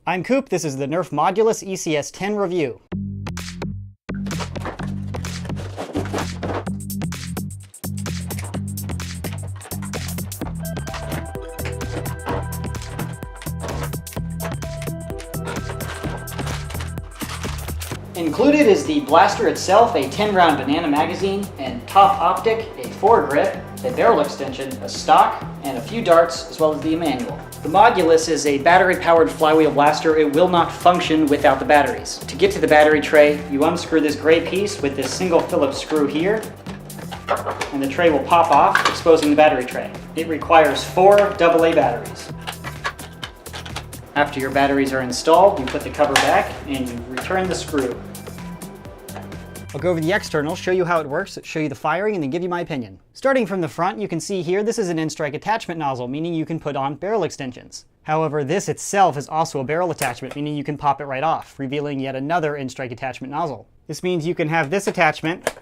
I'm Coop, this is the Nerf Modulus ECS-10 review. Included is the blaster itself, a 10-round banana magazine, and top optic, a foregrip, a barrel extension, a stock, and a few darts, as well as the manual. The Modulus is a battery-powered flywheel blaster. It will not function without the batteries. To get to the battery tray, you unscrew this gray piece with this single Phillips screw here, and the tray will pop off, exposing the battery tray. It requires 4 AA batteries. After your batteries are installed, you put the cover back and you return the screw. I'll go over the externals, show you how it works, show you the firing, and then give you my opinion. Starting from the front, you can see here this is an in-strike attachment nozzle, meaning you can put on barrel extensions. However, this itself is also a barrel attachment, meaning you can pop it right off, revealing yet another in-strike attachment nozzle. This means you can have this attachment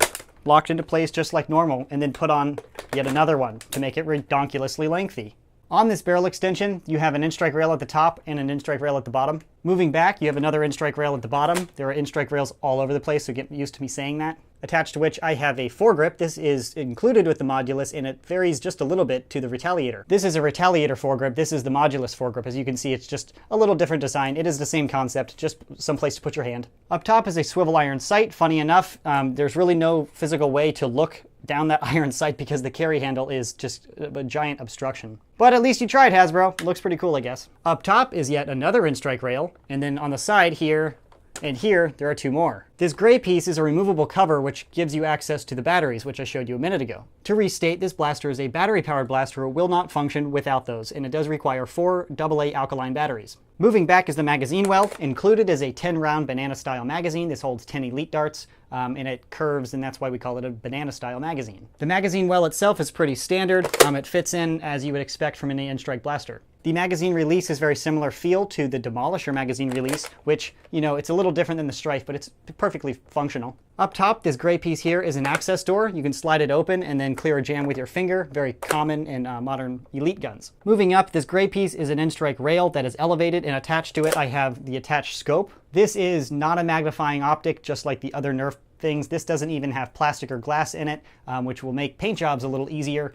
locked into place just like normal, and then put on yet another one to make it redonkulously lengthy. On this barrel extension, you have an in-strike rail at the top and an in-strike rail at the bottom. Moving back, you have another in-strike rail at the bottom. There are in-strike rails all over the place, so get used to me saying that. Attached to which I have a foregrip. This is included with the Modulus, and it varies just a little bit to the Retaliator. This is a Retaliator foregrip. This is the Modulus foregrip. As you can see, it's just a little different design. It is the same concept, just some place to put your hand. Up top is a swivel iron sight. Funny enough, there's really no physical way to look down that iron sight because the carry handle is just a giant obstruction. But at least you tried, Hasbro. Looks pretty cool, I guess. Up top is yet another in-strike rail, and then on the side here and here, there are 2 more. This gray piece is a removable cover which gives you access to the batteries, which I showed you a minute ago. To restate, this blaster is a battery-powered blaster. It will not function without those, and it does require 4 AA alkaline batteries. Moving back is the magazine well. Included is a 10-round banana-style magazine. This holds 10 elite darts, and it curves, and that's why we call it a banana-style magazine. The magazine well itself is pretty standard. It fits in as you would expect from any in-strike blaster. The magazine release is very similar feel to the Demolisher magazine release, which, you know, it's a little different than the Strife, but it's perfectly functional. Up top, this gray piece here is an access door. You can slide it open and then clear a jam with your finger, very common in modern elite guns. Moving up, this gray piece is an in-strike rail that is elevated, and attached to it I have the attached scope. This is not a magnifying optic, just like the other Nerf things. This doesn't even have plastic or glass in it, which will make paint jobs a little easier.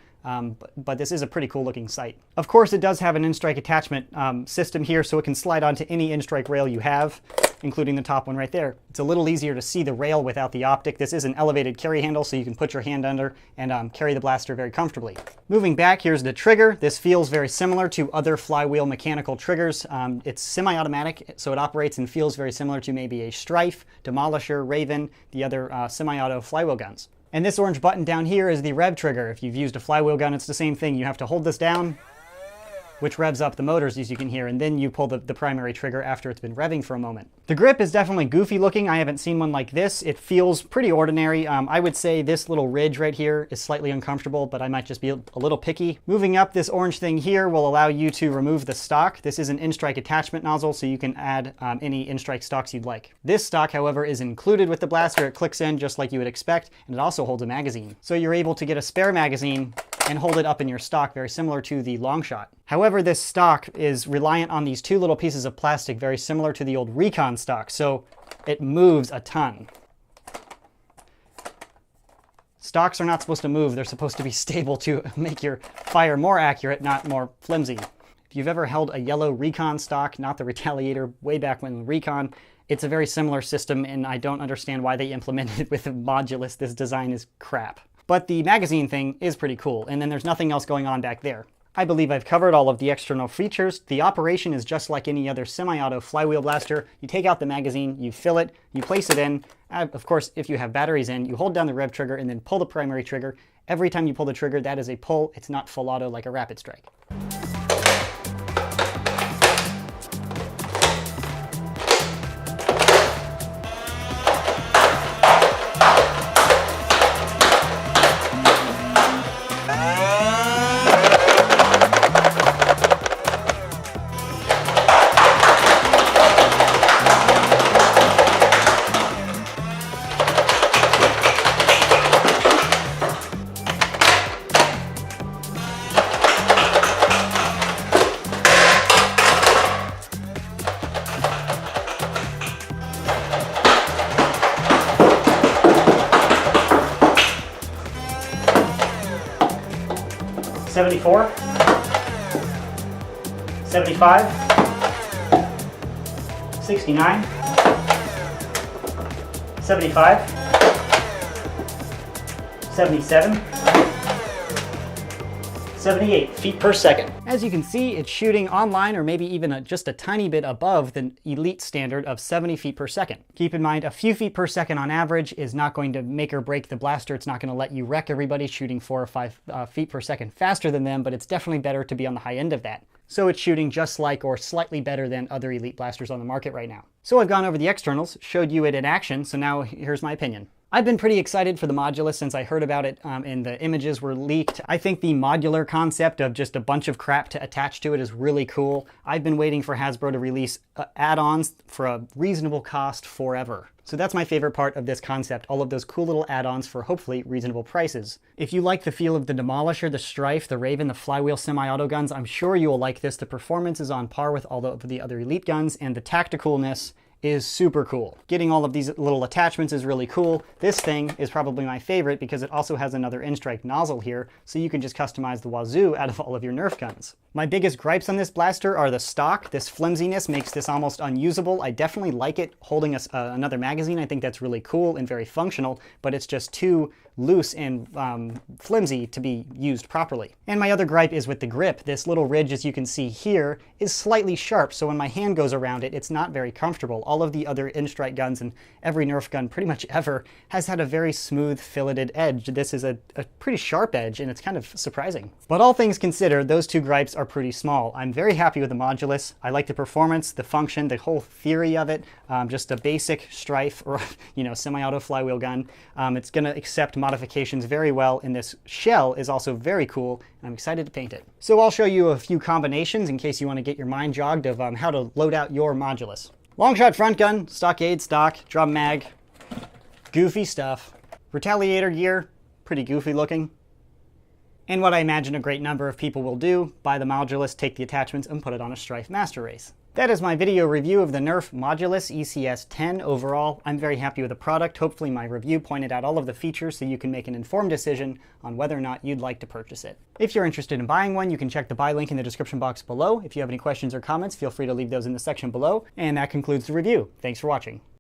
But this is a pretty cool looking sight. Of course, it does have an in-strike attachment system here, so it can slide onto any in-strike rail you have, including the top one right there. It's a little easier to see the rail without the optic. This is an elevated carry handle, so you can put your hand under and carry the blaster very comfortably. Moving back, here's the trigger. This feels very similar to other flywheel mechanical triggers. It's semi-automatic, so it operates and feels very similar to maybe a Strife, Demolisher, Raven, the other semi-auto flywheel guns. And this orange button down here is the rev trigger. If you've used a flywheel gun, it's the same thing. You have to hold this down, which revs up the motors, as you can hear, and then you pull the primary trigger after it's been revving for a moment. The grip is definitely goofy looking. I haven't seen one like this. It feels pretty ordinary. I would say this little ridge right here is slightly uncomfortable, but I might just be a little picky. Moving up, this orange thing here will allow you to remove the stock. This is an in-strike attachment nozzle, so you can add any in-strike stocks you'd like. This stock, however, is included with the blaster. It clicks in just like you would expect, and it also holds a magazine. So you're able to get a spare magazine and hold it up in your stock, very similar to the long shot. However, this stock is reliant on these 2 little pieces of plastic, very similar to the old Recon stock, so it moves a ton. Stocks are not supposed to move. They're supposed to be stable to make your fire more accurate, not more flimsy. If you've ever held a yellow Recon stock, not the Retaliator, way back when Recon, it's a very similar system, and I don't understand why they implemented it with the Modulus. This design is crap. But the magazine thing is pretty cool, and then there's nothing else going on back there. I believe I've covered all of the external features. The operation is just like any other semi-auto flywheel blaster. You take out the magazine, you fill it, you place it in. Of course, if you have batteries in, you hold down the rev trigger and then pull the primary trigger. Every time you pull the trigger, that is a pull. It's not full auto like a rapid strike. 74, 75, 69, 75, 77, 78 feet per second. As you can see, it's shooting online or maybe even just a tiny bit above the elite standard of 70 feet per second. Keep in mind, a few feet per second on average is not going to make or break the blaster. It's not going to let you wreck everybody shooting 4 or 5 feet per second faster than them, but it's definitely better to be on the high end of that. So it's shooting just like or slightly better than other elite blasters on the market right now. So I've gone over the externals, showed you it in action, so now here's my opinion. I've been pretty excited for the Modulus since I heard about it and the images were leaked. I think the modular concept of just a bunch of crap to attach to it is really cool. I've been waiting for Hasbro to release add-ons for a reasonable cost forever. So that's my favorite part of this concept, all of those cool little add-ons for hopefully reasonable prices. If you like the feel of the Demolisher, the Strife, the Raven, the Flywheel semi-auto guns, I'm sure you will like this. The performance is on par with all of the other elite guns, and the tacticalness is super cool. Getting all of these little attachments is really cool. This thing is probably my favorite because it also has another in-strike nozzle here, so you can just customize the wazoo out of all of your Nerf guns. My biggest gripes on this blaster are the stock. This flimsiness makes this almost unusable. I definitely like it holding another magazine. I think that's really cool and very functional, but it's just too loose and flimsy to be used properly. And my other gripe is with the grip. This little ridge, as you can see here, is slightly sharp, so when my hand goes around it, it's not very comfortable. All of the other in-strike guns and every Nerf gun pretty much ever has had a very smooth filleted edge. This is a pretty sharp edge, and it's kind of surprising. But all things considered, those two gripes are pretty small. I'm very happy with the Modulus. I like the performance, the function, the whole theory of it. Just a basic Strife or semi-auto flywheel gun. It's going to accept modifications very well, and this shell is also very cool. I'm excited to paint it. So I'll show you a few combinations in case you want to get your mind jogged of how to load out your Modulus. Long shot front gun, stockade stock, drum mag, goofy stuff. Retaliator gear, pretty goofy looking. And what I imagine a great number of people will do, buy the Modulus, take the attachments, and put it on a Strife Master Race. That is my video review of the Nerf Modulus ECS-10 overall. I'm very happy with the product. Hopefully my review pointed out all of the features so you can make an informed decision on whether or not you'd like to purchase it. If you're interested in buying one, you can check the buy link in the description box below. If you have any questions or comments, feel free to leave those in the section below. And that concludes the review. Thanks for watching.